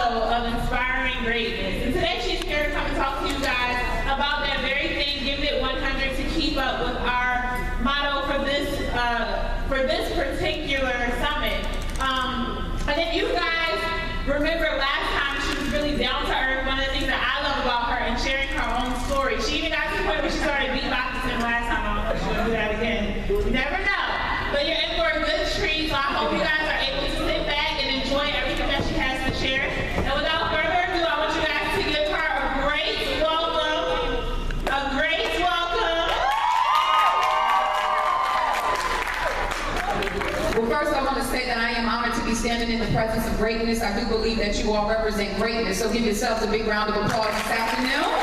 motto of inspiring greatness. And today she's here to come and talk to you guys about that very thing, give it 100, to keep up with our motto for this particular summit. And if you guys remember last time, she was really down to earth. One of the things that I love about her and sharing her own story. She even got to the point where she started beatboxing last time. I don't know if she'll do that again. You never know. But you're in for a good treat, so I hope you guys are able to sit back and enjoy everything that she has to share. And without further ado, I want you guys to give her a great welcome. A great welcome. Well, first I want to say that I am honored to be standing in the presence of greatness. I do believe that you all represent greatness, so give yourselves a big round of applause this afternoon.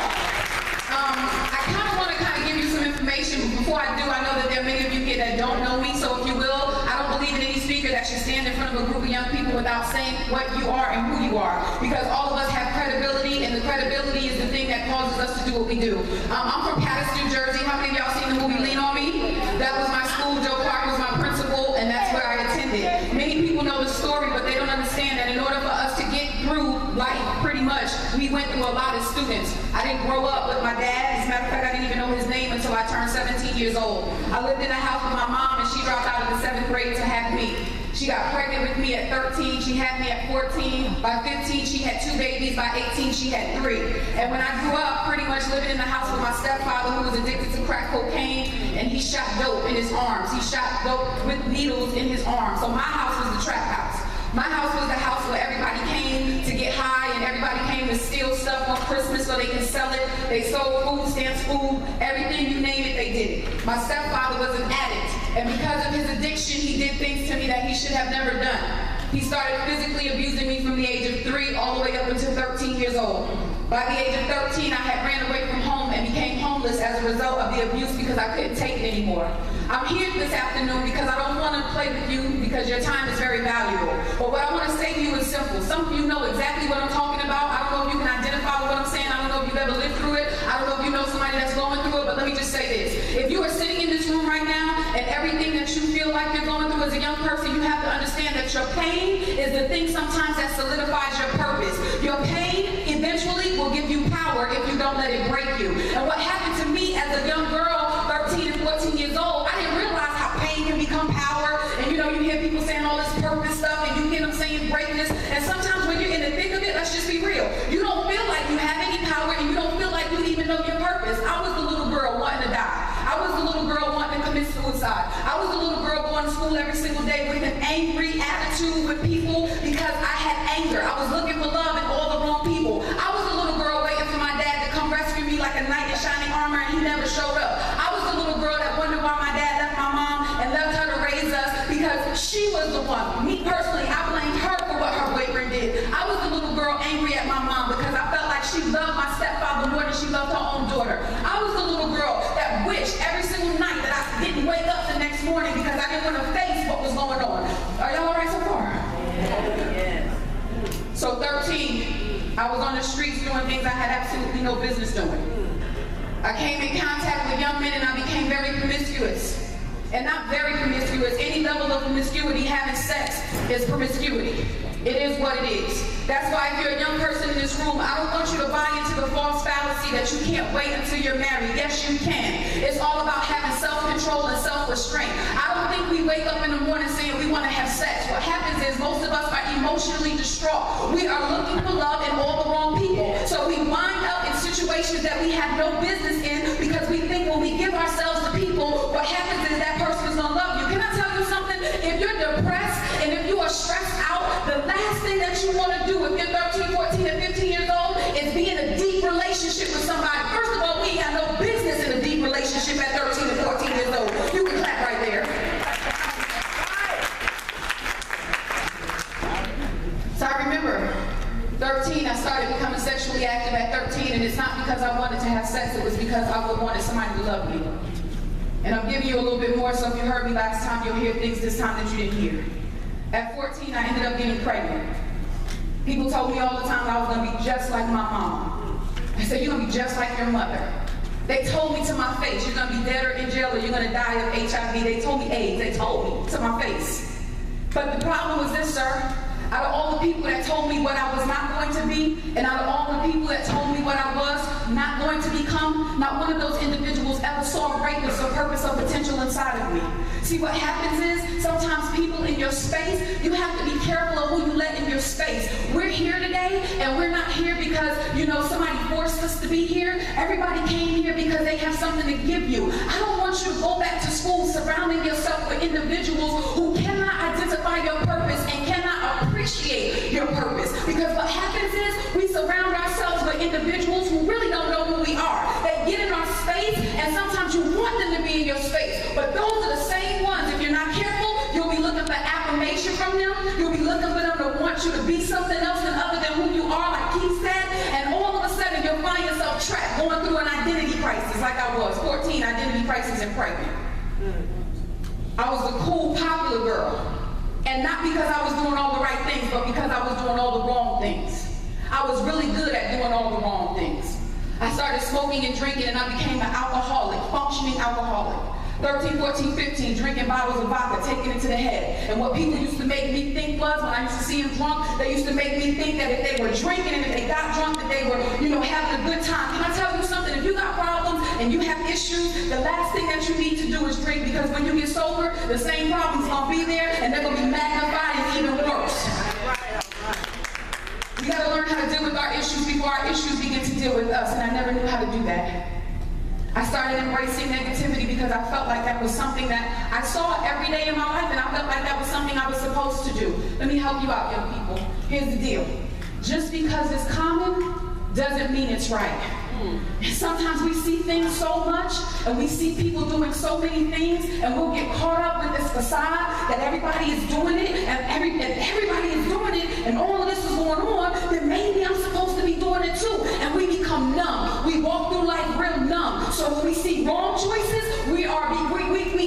I kind of want to give you some information, but before I do, I know that there are many of you here that don't know me, so if you will, I don't believe in any speaker that should stand in front of a group of young people without saying what you are and who you are, because all of us have credibility, and the credibility is the thing that causes us to do what we do. I'm from Patterson, New Jersey. How many of y'all seen the movie Lean On Me? That was my school. Joe Clark was my principal, and that's where I attended. Many people know the story, but they don't understand that in order for us to get through life, pretty much, we went through a lot as students. I didn't grow up with my dad. As a matter of fact, I didn't even know his name until I turned 17 years old. I lived in a house with my mom, and she dropped out of the 7th grade to have me. She got pregnant with me at 13. She had me at 14. By 15, she had 2 babies. By 18, she had 3. And when I grew up, pretty much living in the house with my stepfather, who was addicted to crack cocaine, and he shot dope in his arms. He shot dope with needles in his arms. So my house was the trap house. My house was the house where everybody came to get high, and everybody came to steal stuff on Christmas so they can sell it. They sold food stamps, food, everything you name it, they did it. My stepfather was an addict, and because of his addiction, he did things to me that he should have never done. He started physically abusing me from the age of 3 all the way up until 13 years old. By the age of 13, I had ran away from home and became homeless as a result of the abuse because I couldn't take it anymore. I'm here this afternoon because I don't want to play with you because your time is very valuable. But what I want to say to you is simple. Some of you know exactly what I'm talking about. I don't know if you can identify with what I'm saying. I don't know if you've ever lived through it. I don't know if you know somebody that's going through it, but let me just say this. If you are sitting in this room right now and everything that you feel like you're going through as a young person, you have to understand that your pain is the thing sometimes that solidifies your purpose. Your pain eventually will give you power if you don't let it break you. And what happened to me as a young girl, 13 and 14 years old, I didn't realize how pain can become power. And you know, you hear people saying all this purpose stuff, and you hear them saying greatness. And sometimes when you're in the thick of it, let's just be real, you don't feel like you have any power, and you don't feel like you even know your purpose. I was the little girl wanting to die. I was the little girl wanting to commit suicide. I was the little girl going to school every single day with an angry attitude with people because I had anger. I was looking for love in all the wrong people. I was the little girl waiting for my dad to come rescue me like a knight in shining armor, and he never showed up. I was the little girl that wondered why my dad left my mom and left her to raise us because she was the one. Me personally, I blamed her for what her boyfriend did. I was the little girl angry at my mom because I felt like she loved my stepfather more than she loved her own daughter. I was the little girl that wished every single night that I didn't wake up the next morning because I didn't want to face what was going on. Are y'all all right so far? Yes. So 13, I was on the streets doing things I had absolutely no business doing. I came in contact with young men and I became very promiscuous. And not very promiscuous. Any level of promiscuity, having sex, is promiscuity. It is what it is. That's why if you're a young person in this room, I don't want you to buy into the false fallacy that you can't wait until you're married. Yes, you can. It's all about having self-control and self-restraint. I don't think we wake up in the morning saying we want to have sex. What happens is most of us are emotionally distraught. We are looking for love in all the wrong people. So we wind up in situations that we have no business in because we think when we give ourselves to people, what happens is that person is going to love you. Can I tell you something? If you're depressed and if you are stressed out, the last thing that you want to do if you're 13, 14, and 15 years old is be in a deep relationship with somebody. First of all, we have no business in a deep relationship at 13 and 14 years old. You can clap right there. So I remember 13, I started becoming sexually active at 13, and it's not because I wanted to have sex, it was because I wanted somebody to love me. And I'm giving you a little bit more, so if you heard me last time, you'll hear things this time that you didn't hear. At 14, I ended up getting pregnant. People told me all the time I was going to be just like my mom. They said, you're going to be just like your mother. They told me to my face, you're going to be dead or in jail or you're going to die of HIV. They told me AIDS. They told me to my face. But the problem was this, sir. Out of all the people that told me what I was not going to And out of all the people that told me what I was not going to become, not one of those individuals ever saw greatness or purpose or potential inside of me. See, what happens is sometimes people in your space, you have to be careful of who you let in your space. We're here today, and we're not here because, somebody forced us to be here. Everybody came here because they have something to give you. I don't want you to go back to school surrounding yourself with individuals who cannot identify your purpose and cannot appreciate your purpose. Because what happens is we surround ourselves with individuals who really don't know who we are. They get in our space, and sometimes you want them to be in your space. But those are the same ones, if you're not careful, you'll be looking for affirmation from them. You'll be looking for them to want you to be something else than other than who you are, like Keith said. And all of a sudden, you'll find yourself trapped, going through an identity crisis, like I was, 14, identity crisis and pregnant. I was the cool, popular girl. And not because I was doing all the right things, but because I was doing all the wrong things. I was really good at doing all the wrong things. I started smoking and drinking, and I became an alcoholic, functioning alcoholic. 13, 14, 15, drinking bottles of vodka, taking it to the head. And what people used to make me think was, when I used to see them drunk, they used to make me think that if they were drinking and if they got drunk, that they were, having a good time. Can I tell you something? If you got problems and you have issues, the last thing that you need to do is drink, because when you get sober, the same problem's gonna be there, and they're gonna be magnified and even worse. We gotta learn how to deal with our issues before our issues begin to deal with us, and I never knew how to do that. I started embracing negativity because I felt like that was something that I saw every day in my life, and I felt like that was something I was supposed to do. Let me help you out, young people. Here's the deal. Just because it's common doesn't mean it's right. Sometimes we see things so much, and we see people doing so many things, and we'll get caught up with this facade that everybody is doing it, and everybody is doing it, and all of this is going on, then maybe I'm supposed to be doing it too. And we become numb. We walk through life real numb. So when we see wrong choices, we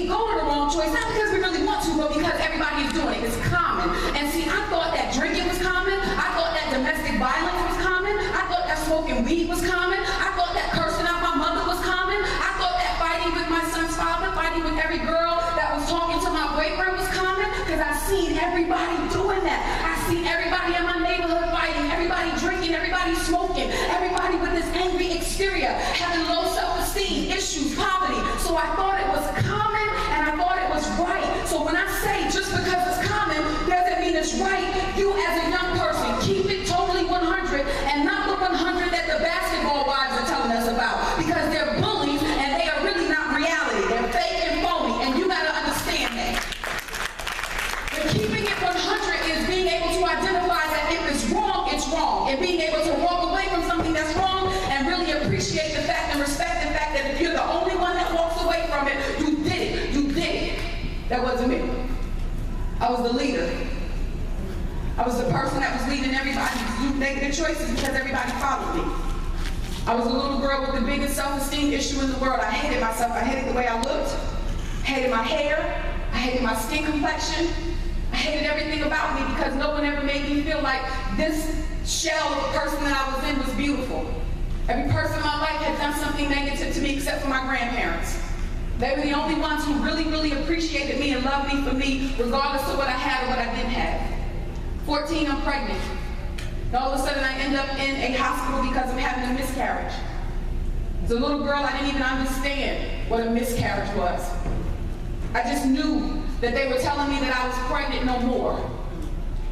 go to the wrong choice, not because we really want to, but because everybody is doing it. It's common. And see, I thought that drinking was common. I thought that domestic violence was common. I thought that smoking weed was common. I thought that cursing out my mother was common. I thought that fighting with my son's father, fighting with every girl that was talking to my boyfriend was common, because I seen everybody doing that. I seen everybody in my neighborhood fighting, everybody drinking, everybody smoking, everybody with this angry exterior, having low self-esteem, issues, poverty. So I thought it was common, and I thought it was right. So when I say just because it's common doesn't mean it's right, you as a young person, keep it totally 100, and not the 100 that the basketball wives are telling us about, because they're bullies and they are really not reality. They're fake and phony, and you gotta understand that. But keeping it 100 is being able to identify that if it's wrong, and being able to walk away from something that's wrong and really appreciate the fact and respect the fact that if you're the only one that walks away from it, you did it. That wasn't me. I was the leader. I was the person that was leading everybody to do negative choices because everybody followed me. I was a little girl with the biggest self-esteem issue in the world. I hated myself. I hated the way I looked. I hated my hair. I hated my skin complexion. I hated everything about me because no one ever made me feel like this shell of the person that I was in was beautiful. Every person in my life had done something negative to me except for my grandparents. They were the only ones who really, really appreciated me and loved me for me, regardless of what I had or what I didn't have. 14, I'm pregnant. And all of a sudden, I end up in a hospital because I'm having a miscarriage. As a little girl, I didn't even understand what a miscarriage was. I just knew that they were telling me that I was pregnant no more.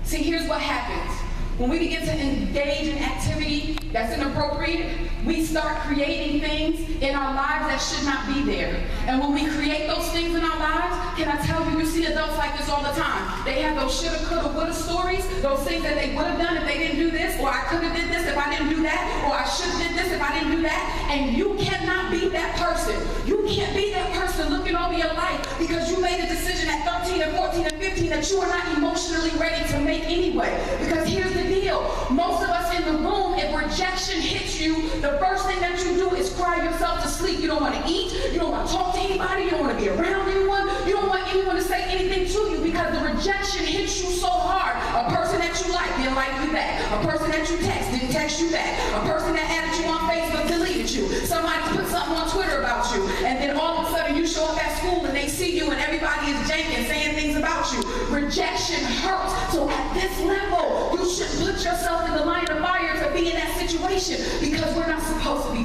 See, here's what happens. When we begin to engage in activity that's inappropriate, we start creating things in our lives that should not be there. And when we create those things in our lives, can I tell you, you see adults like this all the time. They have those shoulda, coulda, woulda stories, those things that they would have done if they didn't do this, or I could have did this if I didn't do that, or I should have did this if I didn't do that. And you cannot be that person. You can't be that person looking over your life because you made a decision at 13 and 14 and 15 that you are not emotionally ready to make anyway. Because here's the deal. Most of us in the room, if rejection hits you, the first thing that you do is cry yourself to sleep. You don't want to eat. You don't want to talk to anybody. You don't want to be around anyone. You don't want anyone to say anything to you because the rejection hits you so hard. A person that you like didn't like you back. A person that you text didn't text you back. A person that added you on Facebook deleted you. Somebody put something on Twitter about you. And then all of a sudden you show up at school and they see you and everybody is janking, saying things about you. Rejection hurts. So at this level, you should put yourself in the line of fire to be in that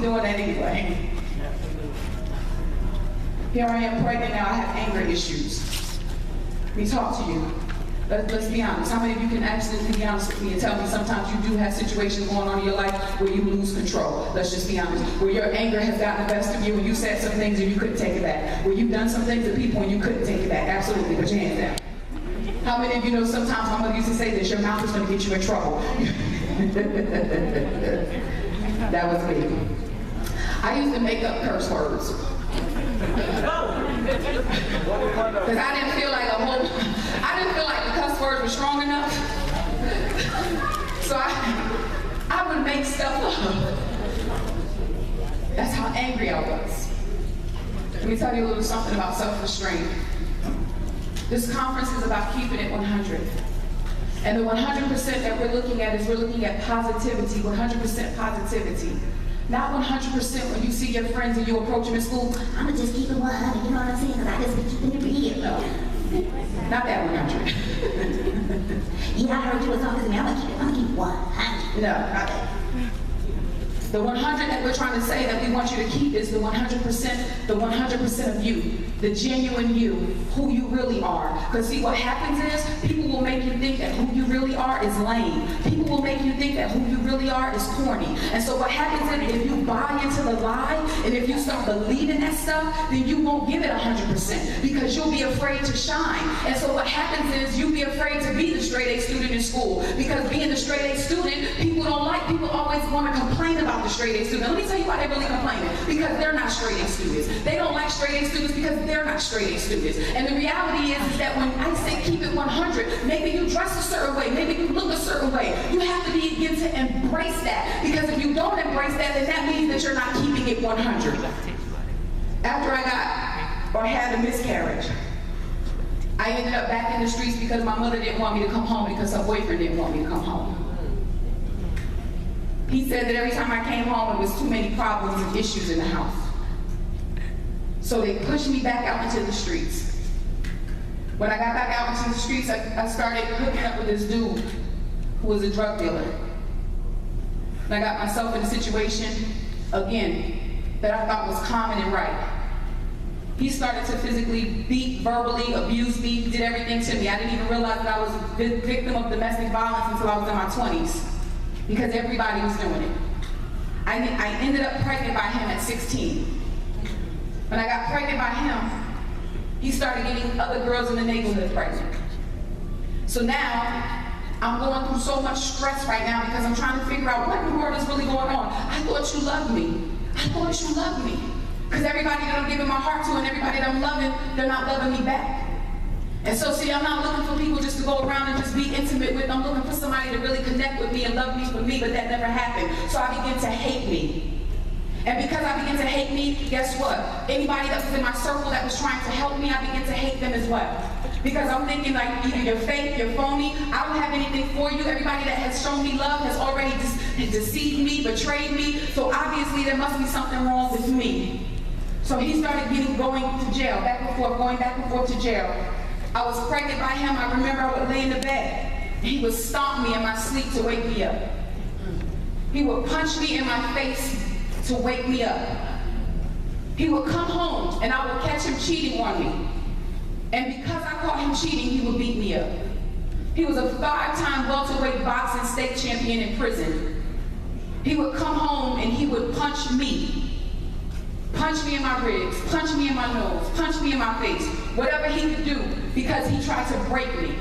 doing that anyway. Here I am pregnant now, I have anger issues. Let me talk to you. Let's be honest. How many of you can absolutely be honest with me and tell me sometimes you do have situations going on in your life where you lose control? Let's just be honest. Where your anger has gotten the best of you and you said some things and you couldn't take it back. Where you've done some things to people and you couldn't take it back. Absolutely. Put your hands down. How many of you know sometimes my mother used to say this, your mouth is going to get you in trouble? That was me. I used to make up curse words. Because I didn't feel like the cuss words were strong enough. So I would make stuff up. That's how angry I was. Let me tell you a little something about self-restraint. This conference is about keeping it 100. And the 100% that we're looking at is we're looking at positivity, 100% positivity. Not 100% when you see your friends and you approach them in school, I'm going to just keep it 100, you know what I'm saying? Because I just be keeping it real. No. Not that 100. Yeah, I heard you was talking to me. I'm going to keep 100. No, not that. The 100 that we're trying to say that we want you to keep is the 100% of you, the genuine you, who you really are. Because see, what happens is people will make you think that who you really are is lame. People will make you think that who you really are is corny. And so what happens is if you buy into the lie and if you start believing that stuff, then you won't give it 100% because you'll be afraid to shine. And so what happens is you'll be afraid to be the straight A student in school because being the straight A student, people don't like. People always want to complain about the straight A student. Let me tell you why they're really complaining. Because they're not straight A students. They don't like straight A students because they're not straight A students. And the reality is that when I say keep it 100, maybe you dress a certain way, maybe you look a certain way. You have to begin to embrace that. Because if you don't embrace that, then that means that you're not keeping it 100. After I had a miscarriage, I ended up back in the streets because my mother didn't want me to come home because her boyfriend didn't want me to come home. He said that every time I came home, there was too many problems and issues in the house. So they pushed me back out into the streets. When I got back out into the streets, I started hooking up with this dude who was a drug dealer. And I got myself in a situation, again, that I thought was common and right. He started to physically beat, verbally abuse me, did everything to me. I didn't even realize that I was a victim of domestic violence until I was in my 20s. Because everybody was doing it. I ended up pregnant by him at 16. When I got pregnant by him, he started getting other girls in the neighborhood pregnant. So now, I'm going through so much stress right now because I'm trying to figure out what in the world is really going on. I thought you loved me. I thought you loved me. Because everybody that I'm giving my heart to and everybody that I'm loving, they're not loving me back. And so, see, I'm not looking for people just to go around and just be intimate with. I'm looking for somebody to really connect with me and love me for me, but that never happened. So I began to hate me. And because I began to hate me, guess what? Anybody that was in my circle that was trying to help me, I began to hate them as well. Because I'm thinking like either you're fake, you're phony, I don't have anything for you. Everybody that has shown me love has already deceived me, betrayed me. So obviously there must be something wrong with me. So he started going to jail, going back and forth to jail. I was pregnant by him. I remember I would lay in the bed. He would stomp me in my sleep to wake me up. He would punch me in my face to wake me up. He would come home and I would catch him cheating on me. And because I caught him cheating, he would beat me up. He was a 5-time welterweight boxing state champion in prison. He would come home and he would punch me. Punch me in my ribs, punch me in my nose, punch me in my face, whatever he could do because he tried to break me.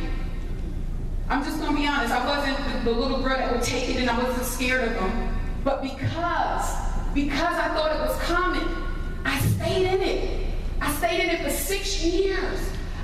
I'm just gonna be honest, I wasn't the little girl that would take it and I wasn't scared of him. But because I thought it was common, I stayed in it. I stayed in it for 6 years.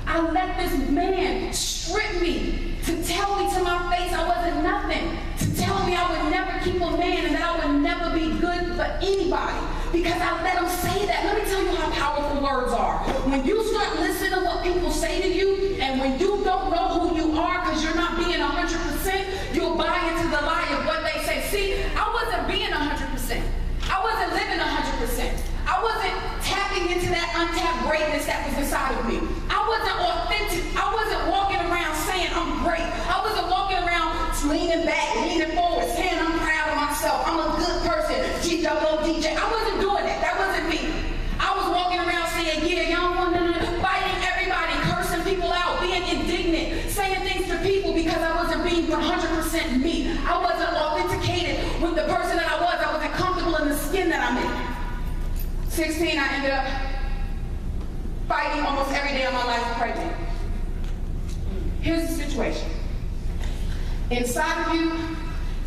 I let this man strip me, to tell me to my face I wasn't nothing, to tell me I would never keep a man and that I would never be good for anybody. Because I let him say that. Let me tell you how powerful words are. When you start listening to what people say to you, and when you don't know who you are because you're not being 100%, you'll buy into the lie of what they say. See, I wasn't being 100%. I wasn't living 100%. I wasn't tapping into that untapped greatness that was inside of me. I wasn't authentic. I wasn't walking around saying I'm great. I wasn't walking around leaning back, leaning forward, saying I'm proud of myself. I'm a good person. G-double-O-DJ. I 16, I ended up fighting almost every day of my life pregnant. Here's the situation. Inside of you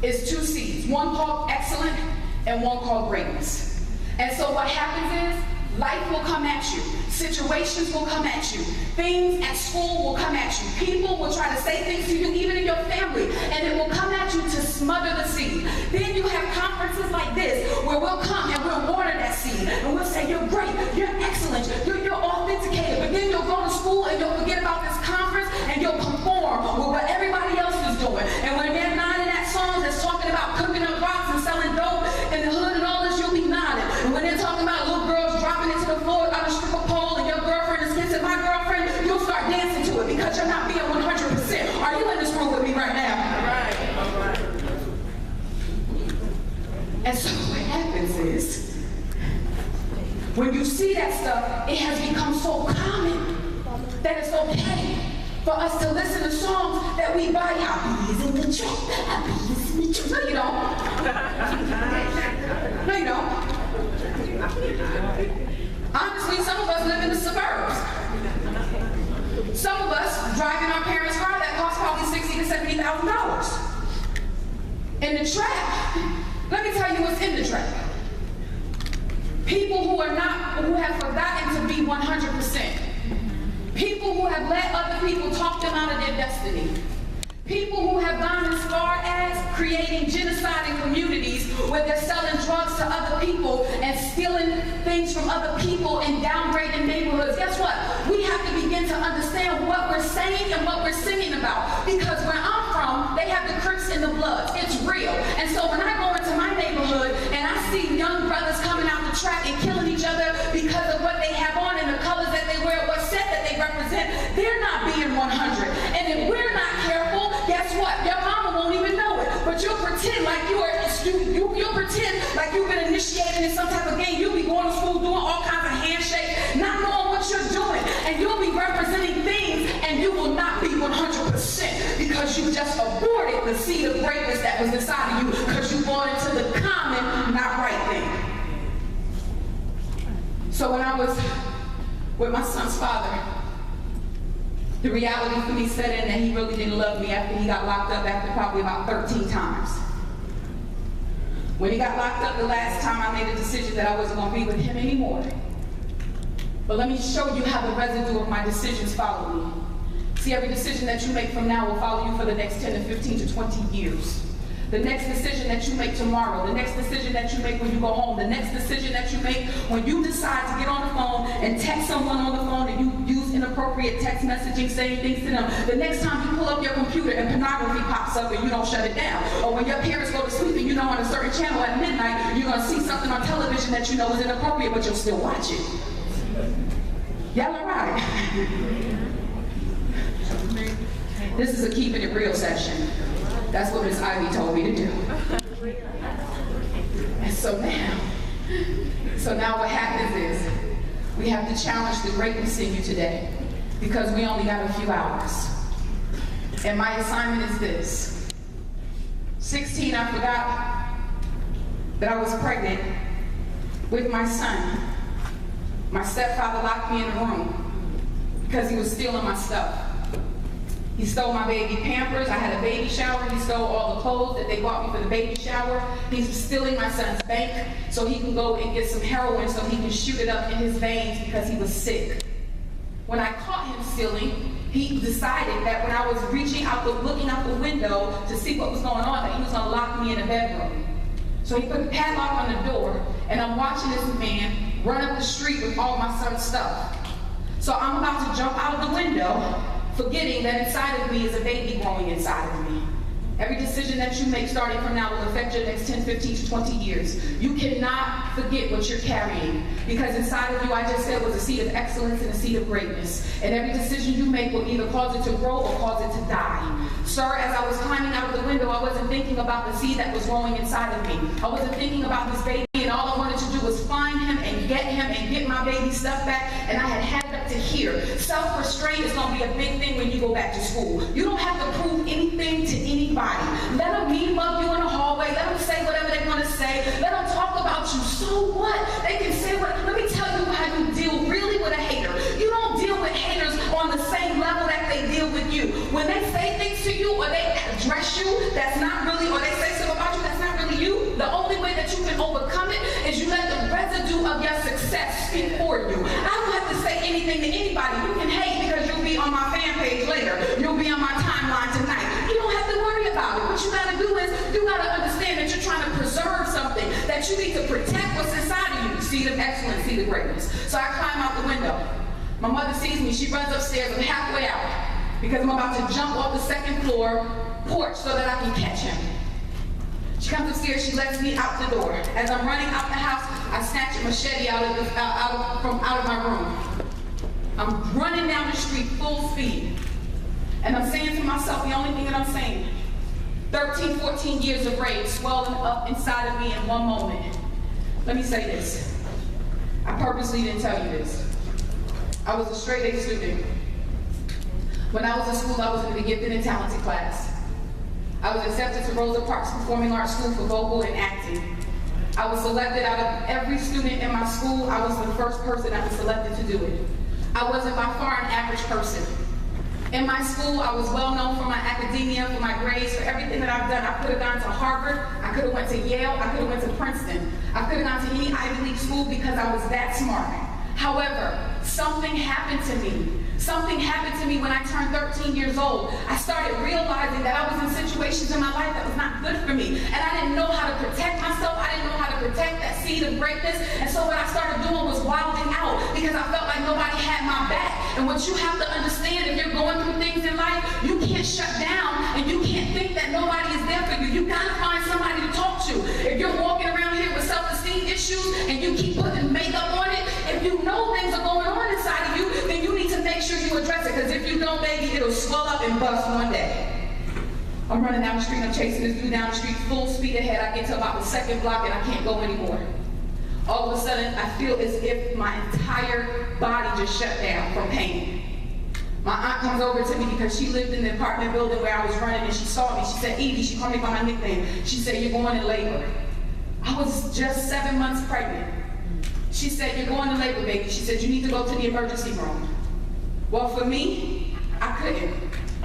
is two seeds, one called excellent and one called greatness. And so what happens is, life will come at you. Situations will come at you. Things at school will come at you. People will try to say things to you, even in your family, and it will come at you to smother the seed. Then you have conferences like this, where we'll come and we'll water that seed, and we'll say, you're great, you're excellent, you're authenticated. But then you'll go to school and you'll forget about this conference, and you'll conform with what everybody else is doing. And when they're nodding at songs that's talking about cooking up rocks and selling dope in the hood and all this, you'll be nodding. And when they're talking about little girls dropping it to the floor on a stripper pole and your girlfriend is kissing my girlfriend, you'll start dancing to it because you're not being 100%. Are you in this room with me right now? All right. And so what happens is, when you see that stuff, it has become so common that it's okay for us to listen to songs that we buy. I'll be in the truck. I'll be in the truck. No, you don't. No, you don't. Honestly, some of us live in the suburbs. Some of us drive in our parents' car that costs probably $60,000 to $70,000. In the trap, let me tell you what's in the trap. People who have forgotten to be 100%. People who have let other people talk them out of their destiny. People who have gone as far as creating genocide in communities where they're selling drugs to other people and stealing things from other people and downgrading neighborhoods. Guess what? We have to begin to understand what we're saying and what we're singing about. Because where I'm from, they have the Crips in the blood. It's real. And so when I go into my neighborhood and I see young brothers coming out the track and killing each other because of what they have on and the colors that they wear, what set that they represent, they're not being 100. And if we're not careful, guess what? Your mama won't even know it. But you'll pretend like you'll pretend like you've been initiated in some type of game. You'll be going to school doing all kinds of handshakes, not knowing what you're doing. And you'll be representing things and you will not be 100% because you just aborted the seed of greatness that was inside of you because you bought into the common, not right thing. So when I was with my son's father, the reality for me set in that he really didn't love me after he got locked up after probably about 13 times. When he got locked up the last time, I made a decision that I wasn't going to be with him anymore. But let me show you how the residue of my decisions follow me. See, every decision that you make from now will follow you for the next 10 to 15 to 20 years. The next decision that you make tomorrow, the next decision that you make when you go home, the next decision that you make when you decide to get on the phone and text someone on the phone and you use inappropriate text messaging, saying things to them, the next time you pull up your computer and pornography pops up and you don't shut it down, or when your parents go to sleep and you know on a certain channel at midnight, you're going to see something on television that you know is inappropriate, but you'll still watch it. Y'all all right? This is a keeping it real session. That's what Miss Ivy told me to do. And so now what happens is we have to challenge the greatness in you today because we only got a few hours. And my assignment is this. 16, I forgot that I was pregnant with my son. My stepfather locked me in a room because he was stealing my stuff. He stole my baby Pampers. I had a baby shower. He stole all the clothes that they bought me for the baby shower. He's stealing my son's bank so he can go and get some heroin so he can shoot it up in his veins because he was sick. When I caught him stealing, he decided that when I was looking out the window to see what was going on, that he was going to lock me in a bedroom. So he put a padlock on the door, and I'm watching this man run up the street with all my son's stuff. So I'm about to jump out of the window, forgetting that inside of me is a baby growing inside of me. Every decision that you make starting from now will affect your next 10, 15 to 20 years. You cannot forget what you're carrying because inside of you, I just said, was a seed of excellence and a seed of greatness. And every decision you make will either cause it to grow or cause it to die. Sir, as I was climbing out of the window, I wasn't thinking about the seed that was growing inside of me. I wasn't thinking about this baby, and all I wanted to do was find him and get my baby stuff back, and I had up to here. Self-restraint is going to be a big thing when you go back to school. You don't have to prove anything to anybody. Let them mean mug you in the hallway. Let them say whatever they want to say. Let them talk about you. So what? They can say what. Let me you. When they say things to you or they address you that's not really, or they say something about you that's not really you, the only way that you can overcome it is you let the residue of your success speak for you. I don't have to say anything to anybody. You can hate because you'll be on my fan page later. You'll be on my timeline tonight. You don't have to worry about it. What you gotta do is you gotta understand that you're trying to preserve something, that you need to protect what's inside of you. Seed of excellence, seed of greatness. So I climb out the window. My mother sees me. She runs upstairs. I'm halfway out because I'm about to jump off the second floor porch so that I can catch him. She comes upstairs. She lets me out the door. As I'm running out the house, I snatch a machete out of my room. I'm running down the street full speed. And I'm saying to myself the only thing that I'm saying. 13, 14 years of rage swelling up inside of me in one moment. Let me say this. I purposely didn't tell you this. I was a straight A student. When I was in school, I was in the gifted and talented class. I was accepted to Rosa Parks Performing Arts School for vocal and acting. I was selected out of every student in my school. I was the first person that was selected to do it. I wasn't by far an average person. In my school, I was well known for my academia, for my grades, for everything that I've done. I could have gone to Harvard, I could have went to Yale, I could have went to Princeton. I could have gone to any Ivy League school because I was that smart. However, something happened to me. Something happened to me when I turned 13 years old. I started realizing that I was in situations in my life that was not good for me. And I didn't know how to protect myself. I didn't know how to protect that seed of greatness. And so what I started doing was wilding out because I felt like nobody had my back. And what you have to understand, if you're going through things in life, you can't shut down and you can't think that nobody is there for you. You gotta find somebody to talk to. If you're walking around here with self-esteem issues and you keep putting makeup on it, if you know things are going on inside of you, then you need to make sure you address it, because if you don't, baby, it'll swell up and bust one day. I'm running down the street, I'm chasing this dude down the street, full speed ahead. I get to about the second block and I can't go anymore. All of a sudden, I feel as if my entire body just shut down from pain. My aunt comes over to me because she lived in the apartment building where I was running, and she saw me. She said, Evie, she called me by my nickname. She said, you're going in labor. I was just 7 months pregnant. She said, you're going to labor, baby. She said, you need to go to the emergency room. Well, for me, I couldn't,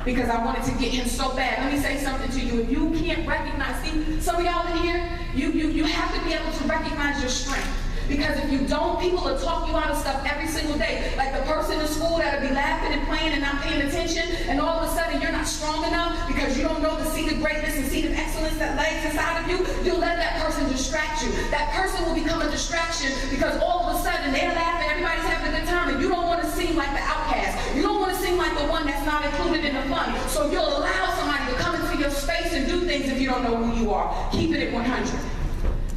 because I wanted to get him so bad. Let me say something to you. If you can't recognize, see, some of y'all in here, you have to be able to recognize your strength. Because if you don't, people will talk you out of stuff every single day. Like the person in school that'll be laughing and playing and not paying attention, and all of a sudden you're not strong enough because you don't know the seed of greatness and seed of excellence that lays inside of you. You'll let that person distract you. That person will become a distraction because all of a sudden they're laughing, everybody's having a good time, and you don't want to seem like the outcast. You don't want to seem like the one that's not included in the fun. So you'll allow somebody to come into your space and do things if you don't know who you are. Keep it at 100.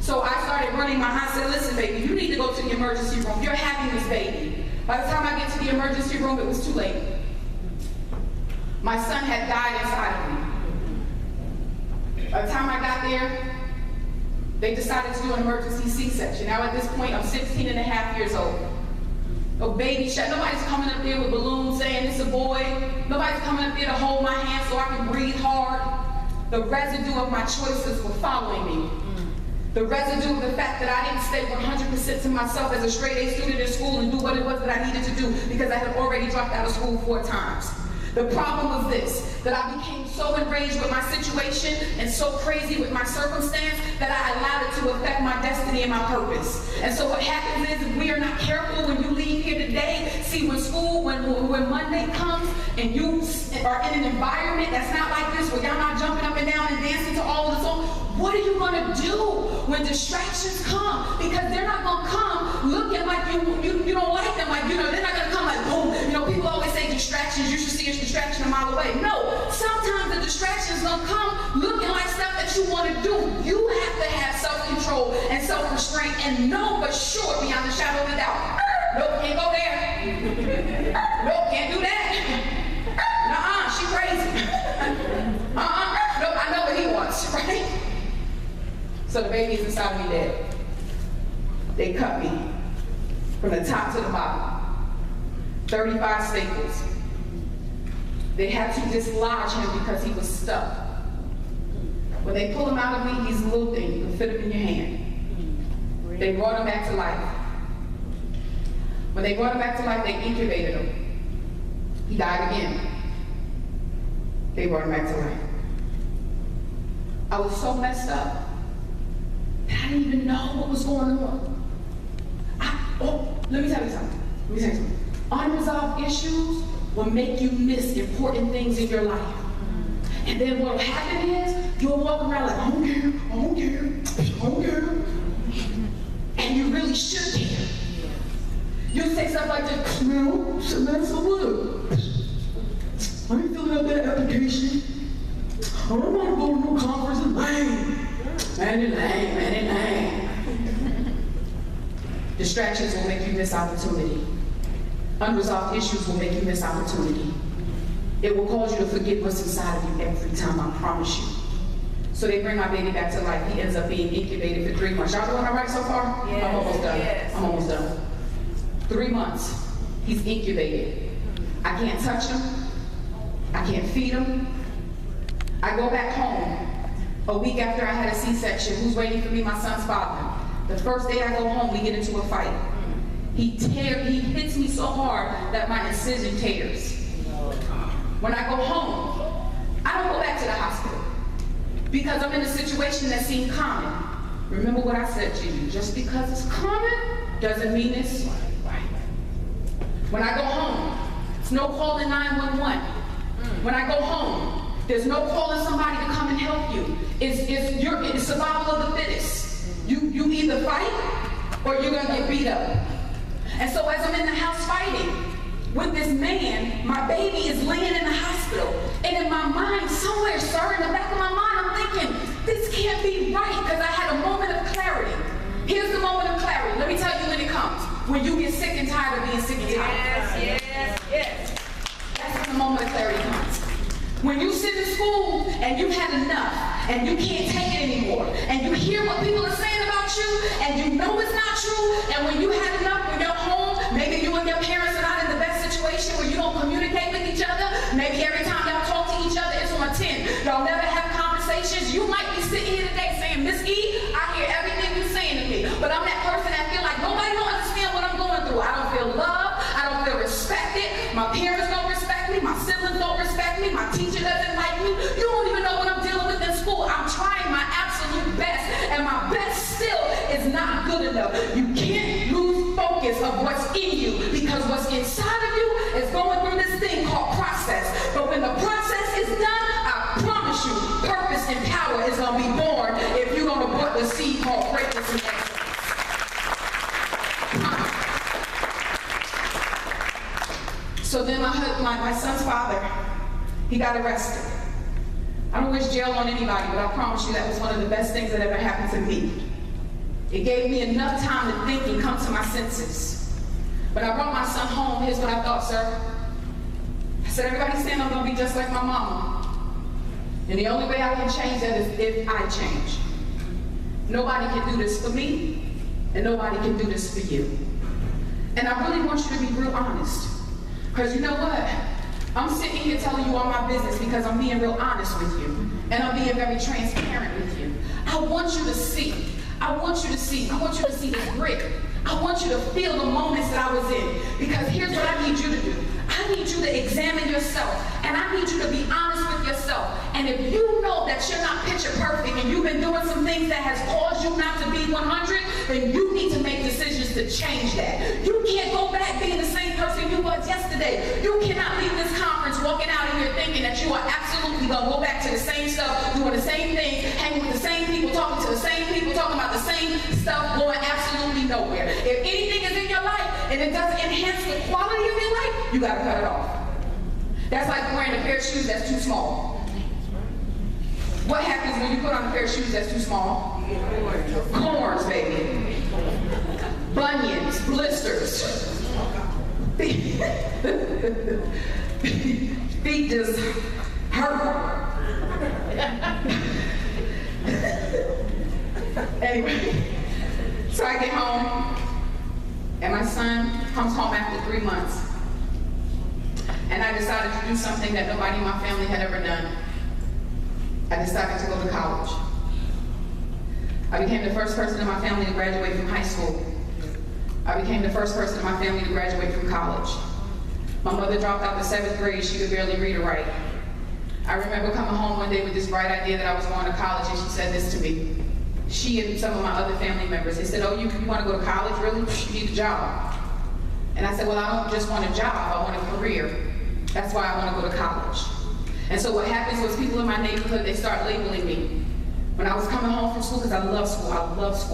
So I started running. My aunt said, listen, baby, you need to go to the emergency room. You're having this baby. By the time I get to the emergency room, it was too late. My son had died inside of me. By the time I got there, they decided to do an emergency C-section. Now at this point, I'm 16 and a half years old. No baby shot. Nobody's coming up there with balloons saying it's a boy. Nobody's coming up there to hold my hand so I can breathe hard. The residue of my choices were following me. The residue of the fact that I didn't stay 100% to myself as a straight A student in school and do what it was that I needed to do because I had already dropped out of school 4 times. The problem was this, that I became so enraged with my situation and so crazy with my circumstance that I allowed it to affect my destiny and my purpose. And so what happens is, if we are not careful when you leave here today, see, when Monday comes and you are in an environment that's not like this, where y'all not jumping up and down and dancing to all of the songs, what are you going to do when distractions come? Because they're not going to come looking like you don't like them. Like, they're not going to come like, boom. People always say distractions. You should see a distraction a mile away. No, sometimes the distractions going to come looking like stuff that you want to do. You have to have self-control and self-restraint and know for sure beyond the shadow of a doubt. Nope, can't go there. Nope, can't do that. Nuh-uh, she crazy. Nope, I know what he wants, right? So the baby is inside of me dead. They cut me from the top to the bottom. 35 staples. They had to dislodge him because he was stuck. When they pull him out of me, he's a little thing. You can fit him in your hand. They brought him back to life. When they brought him back to life, they incubated him. He died again. They brought him back to life. I was so messed up that I didn't even know what was going on. Let me tell you something. Unresolved issues will make you miss important things in your life. And then what will happen is, you'll walk around like, I don't care. And you really should care. You'll say stuff like this, man, so what? I ain't filling out that application. I don't want to go to no conference in lame. Distractions will make you miss opportunity. Unresolved issues will make you miss opportunity. It will cause you to forget what's inside of you every time, I promise you. So they bring my baby back to life. He ends up being incubated for 3 months. Y'all doing all right so far? Yes, I'm almost done. yes. I'm almost done. 3 months, he's incubated. I can't touch him. I can't feed him. I go back home a week after I had a C-section. Who's waiting for me? My son's father. The first day I go home, we get into a fight. He hits me so hard that my incision tears. When I go home, I don't go back to the hospital because I'm in a situation that seemed common. Remember what I said to you, just because it's common doesn't mean it's right. When I go home, it's no calling 911. When I go home, there's no calling somebody to come and help you. It's survival of the fittest. You either fight or you're gonna get beat up. And so as I'm in the house fighting with this man, my baby is laying in the hospital. And in my mind, somewhere, sir, in the back of my mind, I'm thinking, this can't be right, because I had a moment of clarity. Here's the moment of clarity. Let me tell you when it comes. When you get sick and tired of being sick and tired. Yes. That's when the moment of clarity comes. When you sit in school and you've had enough and you can't take it anymore, and you hear what people are saying about you and you know it's not true, and when you had enough when you're home, maybe you and your parents are not in the best situation where you don't communicate with each other, maybe every time y'all talk to each other it's on 10. Y'all never have conversations. You might be sitting here today saying, Miss E, I hear everything you're saying to me, but I'm that person that feel like nobody don't understand what I'm going through. I don't feel loved. I don't feel respected. My parents don't respect me. My siblings don't respect me. My teacher doesn't like me. You don't even know what I'm dealing with in school. I'm trying my absolute best, and my best still is not good enough. You can't lose focus of what's in you, because what's inside of you is going through this thing called process. But when the process is done, I promise you, purpose and power is going to be born if you're going to put the seed called greatness and excellence. So then my son's father, he got arrested. I don't wish jail on anybody, but I promise you that was one of the best things that ever happened to me. It gave me enough time to think and come to my senses. When I brought my son home, here's what I thought, sir. I said, everybody's saying I'm going to be just like my mama. And the only way I can change that is if I change. Nobody can do this for me, and nobody can do this for you. And I really want you to be real honest. Because you know what? I'm sitting here telling you all my business because I'm being real honest with you. And I'm being very transparent with you. I want you to see. I want you to see this brick. I want you to feel the moments that I was in. Because here's what I need you to do. I need you to examine yourself. And I need you to be honest with yourself. And if you know that you're not picture perfect and you've been doing some things that has caused you not to be 100, then you need to make decisions to change that. You can't go back being the same person you was yesterday. You cannot leave this conference walking out of here thinking that you are absolutely going to go back to the same stuff, doing the same thing, hanging with the same people, talking to the same people, talking about the same stuff, going absolutely nowhere. If anything is in your life and it doesn't enhance the quality of your life, you got to cut it off. That's like wearing a pair of shoes that's too small. What happens when you put on a pair of shoes that's too small? Corns, baby. Bunions, blisters. Feet just hurt. Anyway, so I get home, and my son comes home after 3 months. And I decided to do something that nobody in my family had ever done. I decided to go to college. I became the first person in my family to graduate from high school. I became the first person in my family to graduate from college. My mother dropped out the 7th grade. She could barely read or write. I remember coming home one day with this bright idea that I was going to college, and she said this to me. She and some of my other family members, they said, oh, you want to go to college, really? You need a job. And I said, well, I don't just want a job, I want a career. That's why I want to go to college. And so what happens was people in my neighborhood, they start labeling me. When I was coming home from school, because I love school,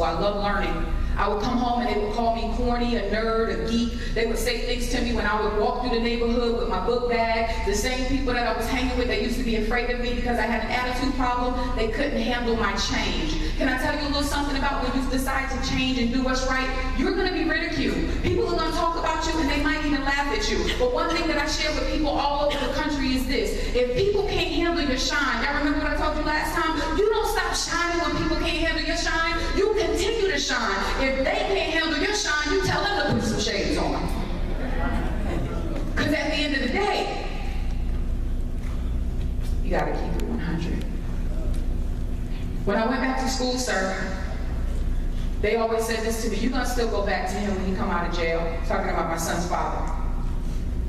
I love learning. I would come home and they would call me corny, a nerd, a geek. They would say things to me when I would walk through the neighborhood with my book bag. The same people that I was hanging with, they used to be afraid of me because I had an attitude problem. They couldn't handle my change. Can I tell you a little something about when you decide to change and do what's right? You're going to be ridiculed. People are going to talk about you and they might even laugh at you. But one thing that I share with people all over the country is this. If people can't handle your shine, y'all remember what I told you last time? You don't stop shining when people can't handle your shine. You continue to shine. If they can't handle your shine, you tell them to put some shades on. Because at the end of the day, you got to keep it 100. When I went back to school, sir, they always said this to me, you're going to still go back to him when you come out of jail. Talking about my son's father.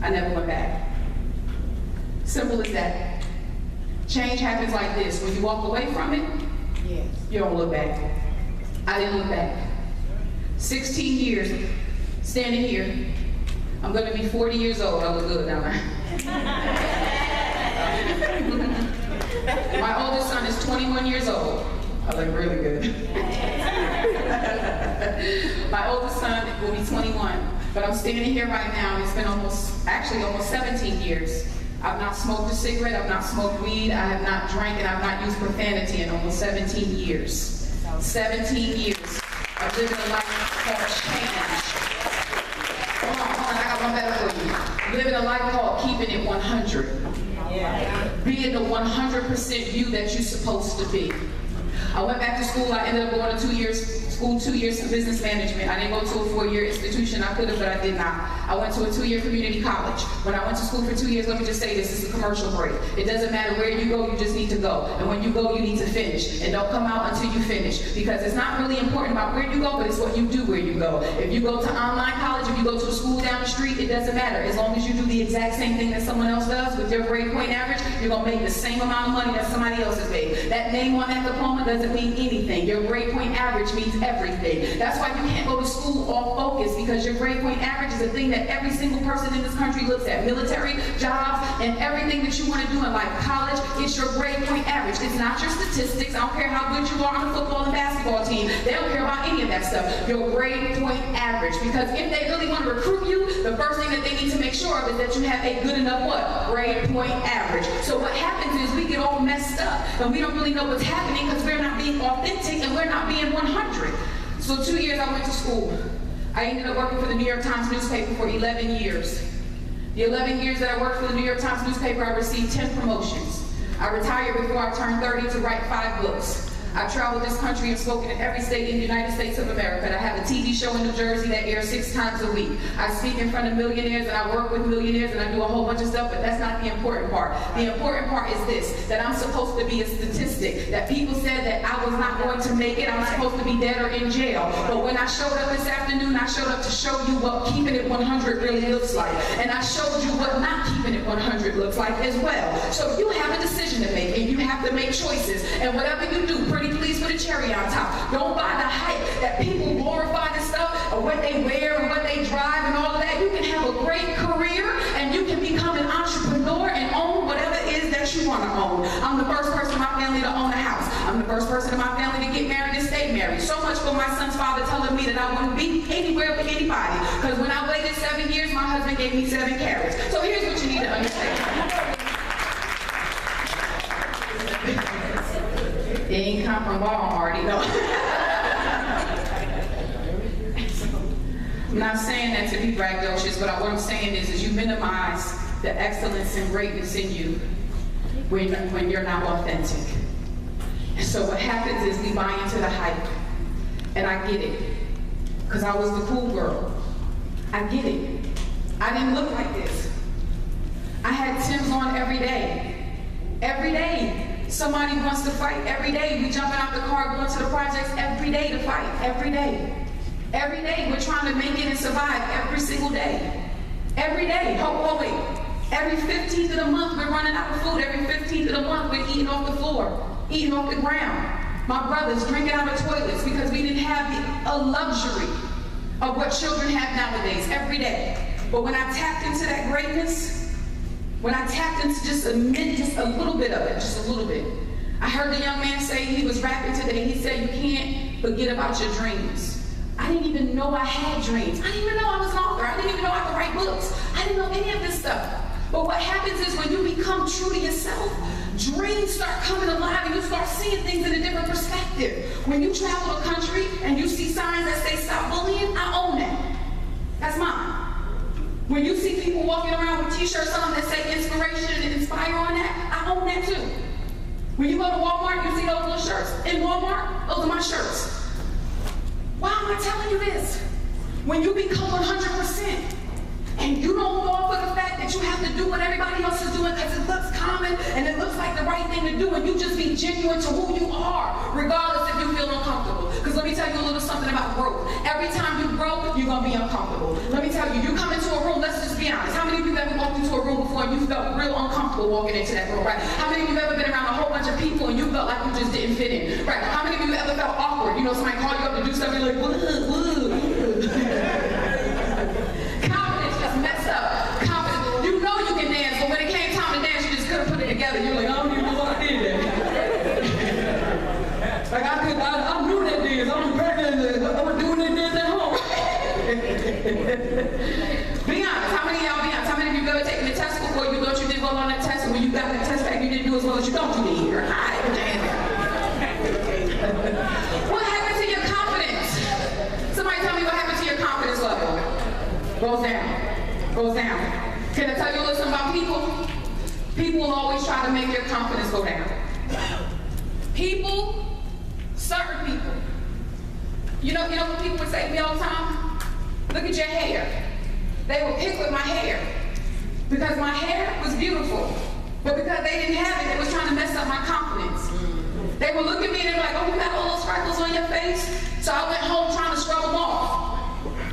I never went back. Simple as that. Change happens like this. When you walk away from it, you don't look back. I didn't look back. 16 years standing here. I'm going to be 40 years old. I look good, don't I? My oldest son is 21 years old. I look really good. My oldest son will be 21. But I'm standing here right now, and it's been almost 17 years. I've not smoked a cigarette, I've not smoked weed, I have not drank, and I've not used profanity in almost 17 years. 17 years of living a life called change. Hold on, I got one better for you. Living a life called keeping it 100. Being the 100% you that you're supposed to be. I went back to school, I ended up going to 2 years in business management. I didn't go to a 4-year institution. I could have, but I did not. I went to a 2-year community college. When I went to school for 2 years, let me just say this is a commercial break. It doesn't matter where you go, you just need to go. And when you go, you need to finish. And don't come out until you finish. Because it's not really important about where you go, but it's what you do where you go. If you go to online college, if you go to a school down the street, it doesn't matter. As long as you do the exact same thing that someone else does with your grade point average, you're going to make the same amount of money that somebody else has made. That name on that diploma doesn't mean anything. Your grade point average means everything. That's why you can't go to school all focused, because your grade point average is a thing that every single person in this country looks at. Military, jobs, and everything that you want to do in life. College, it's your grade point average. It's not your statistics. I don't care how good you are on the football and basketball team. They don't care about any of that stuff. Your grade point average. Because if they really want to recruit you, the first thing that they need to make sure of is that you have a good enough what? Grade point average. So what happens is we get all messed up and we don't really know what's happening because we're not being authentic and we're not being 100. So 2 years I went to school. I ended up working for the New York Times newspaper for 11 years. The 11 years that I worked for the New York Times newspaper, I received 10 promotions. I retired before I turned 30 to write 5 books. I've traveled this country and spoken in every state in the United States of America. I have a TV show in New Jersey that airs 6 times a week. I speak in front of millionaires and I work with millionaires and I do a whole bunch of stuff, but that's not the important part. The important part is this, that I'm supposed to be a statistic. That people said that I was not going to make it, I'm supposed to be dead or in jail. But when I showed up this afternoon, I showed up to show you what keeping it 100 really looks like. And I showed you what not keeping it 100 looks like as well. So you have a decision to make and you have to make choices. And whatever you do, pretty please put a cherry on top. Don't buy the hype that people glorify this stuff or what they wear and what they drive and all of that. You can have a great career and you can become an entrepreneur and own whatever it is that you want to own. I'm the first person in my family to own a house. I'm the first person in my family to get married and stay married. So much for my son's father telling me that I wouldn't be anywhere with anybody. Because when I waited 7 years, my husband gave me 7 carrots. So here's what you need to understand. It ain't come from Walmart, no. I'm not saying that to be braggadocious, but what I'm saying is you minimize the excellence and greatness in you when you're not authentic. So what happens is we buy into the hype. And I get it. Because I was the cool girl. I get it. I didn't look like this. I had Timbs on every day. Every day. Somebody wants to fight every day. We jumping out the car, going to the projects every day to fight. Every day. Every day we're trying to make it and survive every single day. Every day. Wait. Every 15th of the month, we're running out of food. Every 15th of the month, we're eating off the floor, eating off the ground. My brothers drinking out of toilets because we didn't have a luxury of what children have nowadays, every day. But when I tapped into that greatness, when I tapped into just a little bit of it, just a little bit, I heard the young man say, he was rapping today, he said, you can't forget about your dreams. I didn't even know I had dreams. I didn't even know I was an author. I didn't even know I could write books. I didn't know any of this stuff. But what happens is when you become true to yourself, dreams start coming alive and you start seeing things in a different perspective. When you travel a country and you see signs that say stop bullying, I own that. That's mine. When you see people walking around with t-shirts on that say inspiration and inspire on that, I own that too. When you go to Walmart, you see those little shirts. In Walmart, those are my shirts. Why am I telling you this? When you become 100%, and you don't fall for the fact that you have to do what everybody else is doing because it looks common and it looks like the right thing to do, and you just be genuine to who you are, regardless if you feel uncomfortable. Because let me tell you a little something about growth. Every time you grow, you're going to be uncomfortable. Let me tell you, you come into a room, let's just be honest. How many of you have ever walked into a room before and you felt real uncomfortable walking into that room, right? How many of you have ever been around a whole bunch of people and you felt like you just didn't fit in, right? How many of you ever felt awkward? You know, somebody called you up to do something like, woo. Confidence just messed up. Confidence. You know you can dance, but when it came time to dance, you just couldn't put it together. You're like, I don't even know what I did that. Like I knew that dance. I'm pregnant. I'm doing that dance at home. Be honest. How many of y'all be honest? How many of you ever taken the test before you thought you did well on that test, and when you got the test back, you didn't do as well as you thought you did here? What happened to your confidence? Somebody tell me what happened to your confidence level. Goes down. Goes down. Can I tell you a little something about people? People will always try to make your confidence go down. People, certain people. You know what people would say to me all the time? Look at your hair. They would pick with my hair because my hair was beautiful. But because they didn't have it, they was trying to mess up my confidence. They would look at me and they were like, oh, you got all those freckles on your face? So I went home trying to scrub them off.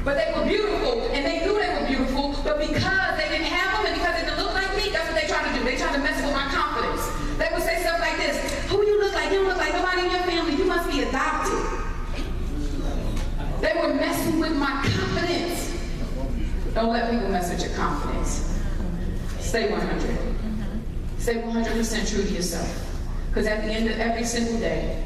But they were beautiful, and they knew they were beautiful, but because they didn't have them and because they didn't look like me, that's what they tried to do. They tried to mess with my confidence. They would say stuff like this: who you look like? You don't look like nobody in your family. You must be adopted. They were messing with my confidence. Don't let people mess with your confidence. Stay 100. Stay 100% true to yourself. Because at the end of every single day,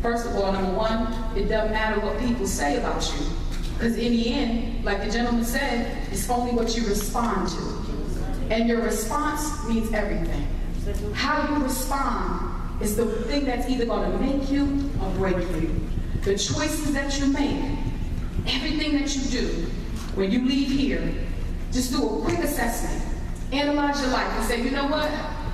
first of all, number one, it doesn't matter what people say about you. Because in the end, like the gentleman said, it's only what you respond to. And your response means everything. How you respond is the thing that's either going to make you or break you. The choices that you make, everything that you do, when you leave here, just do a quick assessment. Analyze your life and say, you know what?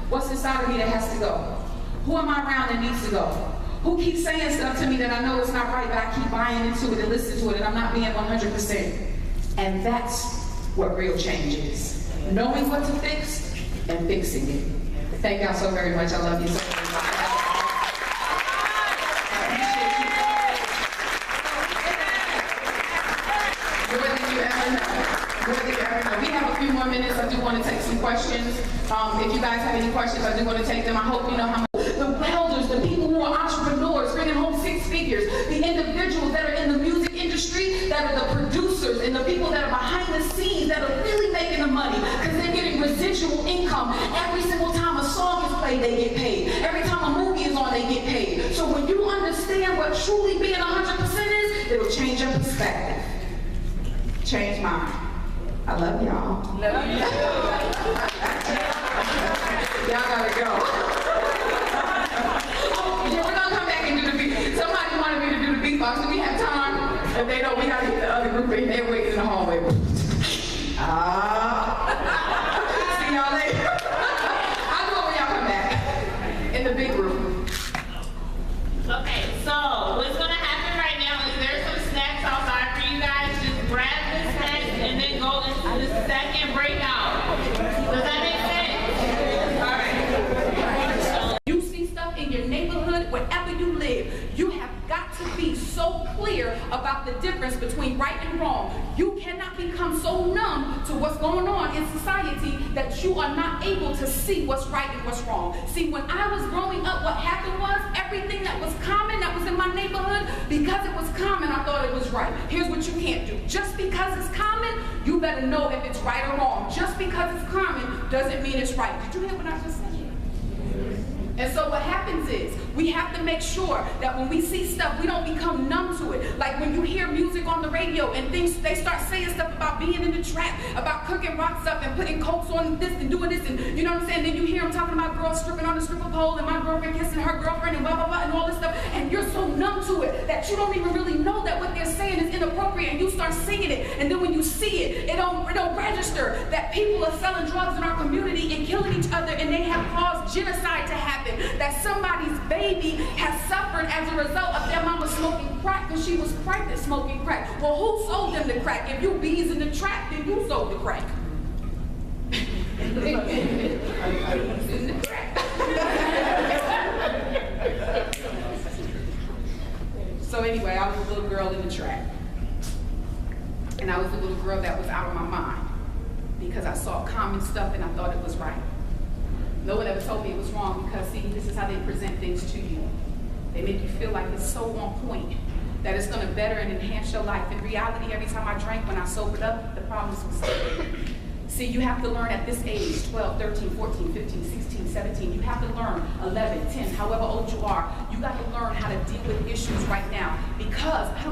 What's inside of me that has to go? Who am I around that needs to go? Who keeps saying stuff to me that I know it's not right, but I keep buying into it and listening to it, and I'm not being 100%. And that's what real change is. Knowing what to fix and fixing it. Thank y'all so very much. I love you so very much. We have a few more minutes. I do want to take some questions. If you guys have any questions, I do want to take them. I hope you know how much. The welders, the people who are entrepreneurs, bringing home 6 figures, the individuals that are in the music industry, that are the producers, and the people that are behind the scenes that are really making the money because they're getting residual income. Every single time a song is played, they get paid. Every time a movie is on, they get paid. So when you understand what truly being 100% is, it'll change your perspective. Change mine. I love y'all. Love you. Y'all gotta go. Yeah, we're gonna come back and do the beat. Somebody wanted me to do the beatbox. Do we have time? If they don't, we gotta get the other group in. They're waiting in the hallway. See y'all later. I'll do it when y'all come back. In the big room. Okay, so what's gonna happen right now is there's some snacks outside for you guys. Just grab the snacks and then go into the second breakout. Does that make sense? All right. You see stuff in your neighborhood, wherever you live, you have got to be so clear about the difference between right and wrong. You cannot become so numb to what's going on in society that you are not able to see what's right and what's wrong. See, when I was growing up, what happened was everything that was common, that was in my neighborhood, because it was common, I thought it was right. Here's what you can't do. Just because it's common, you better know if it's right or wrong. Just because it's common doesn't mean it's right. Did you hear what I just said? And so what happens is, we have to make sure that when we see stuff, we don't become numb to it. Like when you hear music on the radio and things, they start saying stuff about being in the trap, about cooking rocks up and putting cokes on this and doing this, and you know what I'm saying? Then you hear them talking about girls stripping on the stripper pole and my girlfriend kissing her girlfriend and blah, blah, blah, and all this stuff, and you're so numb to it that you don't even really know that what they're saying is inappropriate, and you start singing it, and then when you see it, it don't register that people are selling drugs in our community and killing each other, and they have caused genocide to happen. That somebody's baby has suffered as a result of their mama smoking crack because she was pregnant smoking crack. Well, who sold them the crack? If you bees in the trap, then you sold the crack. In the crack. So anyway, I was a little girl in the trap. And I was a little girl that was out of my mind because I saw common stuff and I thought it was right. No one ever told me it was wrong because, see, this is how they present things to you. They make you feel like it's so on point that it's going to better and enhance your life. In reality, every time I drank, when I sobered up, the problems were still. See, you have to learn at this age, 12, 13, 14, 15, 16, 17, you have to learn 11, 10, however old you are, you got to learn how to deal with issues right now. Because, I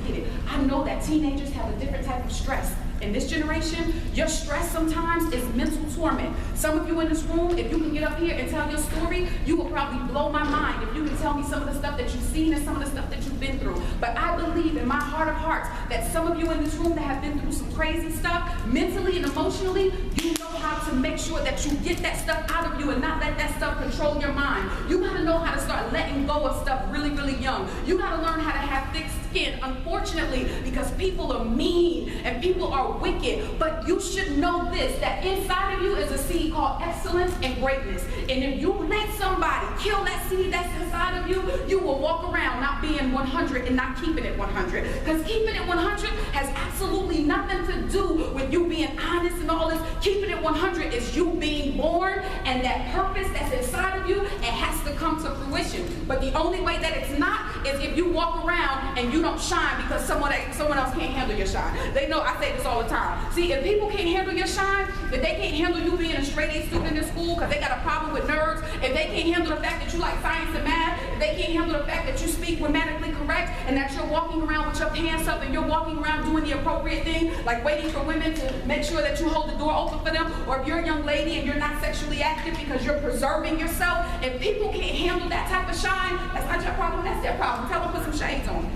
get it. I know that teenagers have a different type of stress. In this generation, your stress sometimes is mental torment. Some of you in this room, if you can get up here and tell your story, you will probably blow my mind if you can tell me some of the stuff that you've seen and some of the stuff that you've been through. But I believe in my heart of hearts that some of you in this room that have been through some crazy stuff, mentally and emotionally, you know how to make sure that you get that stuff out of you and not let that stuff control your mind. You gotta know how to start letting go of stuff really, really young. You gotta learn how to have thick skin, unfortunately, because people are mean and people are wicked. But you should know this, that inside of you is a seed called excellence and greatness. And if you let somebody kill that seed that's inside of you, you will walk around not being 100 and not keeping it 100. Because keeping it 100 has absolutely nothing to do with you being honest and all this. Keeping it 100 is you being born, and that purpose that's inside of you, it has to come to fruition. But the only way that it's not is if you walk around and you don't shine because someone else can't handle your shine. They know, I say this all the time. See, if people can't handle your shine, if they can't handle you being a straight A student in school because they got a problem with nerds, if they can't handle the fact that you like science and math, if they can't handle the fact that you speak grammatically correct and that you're walking around with your pants up and you're walking around doing the appropriate thing, like waiting for women to make sure that you hold the door open for them, or if you're a young lady and you're not sexually active because you're preserving yourself, if people can't handle that type of shine, that's not your problem, that's their problem. Tell them to put some shades on.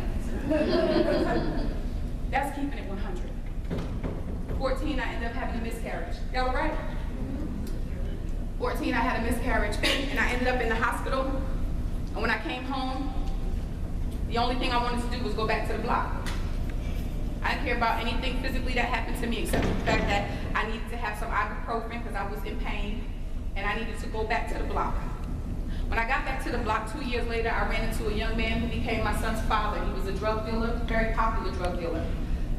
That's keeping it 100. 14, I ended up having a miscarriage. Y'all all right? 14, I had a miscarriage, and I ended up in the hospital. And when I came home, the only thing I wanted to do was go back to the block. I didn't care about anything physically that happened to me except for the fact that I needed to have some ibuprofen because I was in pain, and I needed to go back to the block. When I got back to the block 2 years later, I ran into a young man who became my son's father. He was a drug dealer, very popular drug dealer.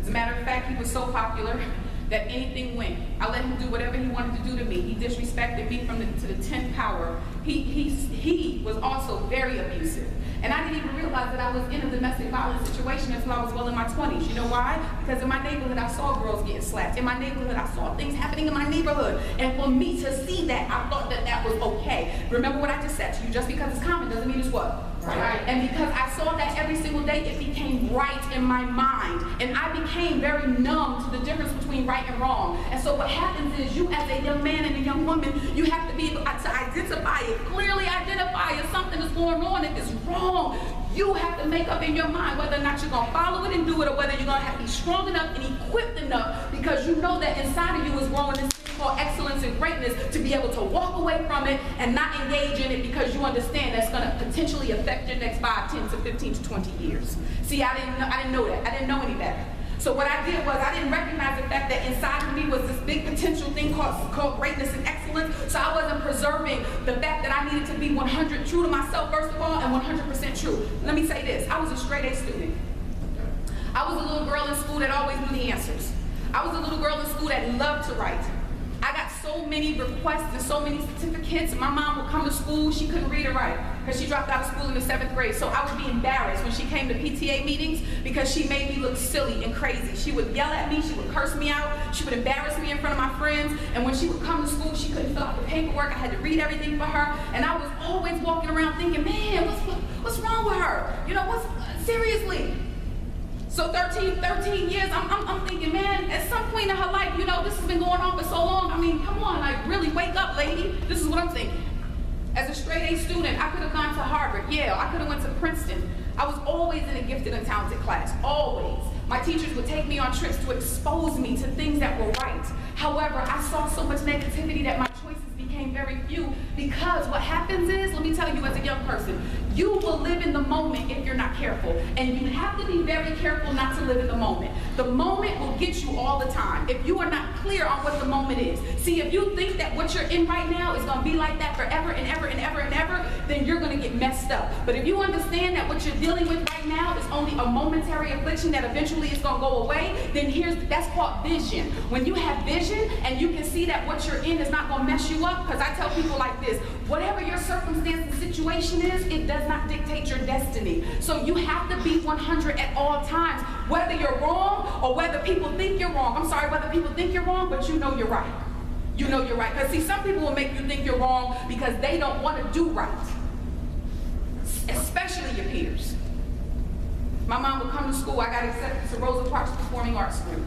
As a matter of fact, he was so popular that anything went. I let him do whatever he wanted to do to me. He disrespected me to the 10th power. He was also very abusive. And I didn't even realize that I was in a domestic violence situation until I was well in my 20s. You know why? Because in my neighborhood, I saw girls getting slapped. In my neighborhood, I saw things happening in my neighborhood. And for me to see that, I thought that that was okay. Remember what I just said to you, just because it's common doesn't mean it's what? Right. And because I saw that every single day, it became right in my mind. And I became very numb to the difference between right and wrong. And so what happens is you as a young man and a young woman, you have to be able to identify it, clearly identify if something is going on, if it's wrong. You have to make up in your mind whether or not you're going to follow it and do it, or whether you're going to have to be strong enough and equipped enough, because you know that inside of you is growing this thing called excellence and greatness, to be able to walk away from it and not engage in it because you understand that's going to potentially affect your next 5, 10 to 15 to 20 years. See, I didn't know that. I didn't know any better. So what I did was I didn't recognize the fact that inside of me was this big potential thing called greatness and excellence. So I wasn't preserving the fact that I needed to be 100 true to myself first of all, and 100% true. Let me say this, I was a straight A student. I was a little girl in school that always knew the answers. I was a little girl in school that loved to write. I got so many requests and so many certificates. My mom would come to school, she couldn't read or write because she dropped out of school in the 7th grade. So I would be embarrassed when she came to PTA meetings because she made me look silly and crazy. She would yell at me, she would curse me out, she would embarrass me in front of my friends. And when she would come to school, she couldn't fill out the paperwork. I had to read everything for her. And I was always walking around thinking, man, what's wrong with her? You know, seriously. So 13 years, I'm thinking, man, at some point in her life, you know, this has been going on for so long. I mean, come on, like, really wake up, lady. This is what I'm thinking. As a straight A student, I could have gone to Harvard, Yale, I could have went to Princeton. I was always in a gifted and talented class, always. My teachers would take me on trips to expose me to things that were right. However, I saw so much negativity that my choices became very few, because what happens is, let me tell you as a young person, you will live in the moment if you're not careful. And you have to be very careful not to live in the moment. The moment will get you all the time if you are not clear on what the moment is. See, if you think that what you're in right now is going to be like that forever and ever and ever and ever, then you're going to get messed up. But if you understand that what you're dealing with right now is only a momentary affliction that eventually is going to go away, then that's called vision. When you have vision and you can see that what you're in is not going to mess you up, because I tell people like this, whatever your circumstance and situation is, it does not dictate your destiny. So you have to be 100 at all times, whether you're wrong or whether people think you're wrong. I'm sorry, whether people think you're wrong, but you know you're right. You know you're right. Because see, some people will make you think you're wrong because they don't want to do right, especially your peers. My mom would come to school. I got accepted to Rosa Parks Performing Arts School.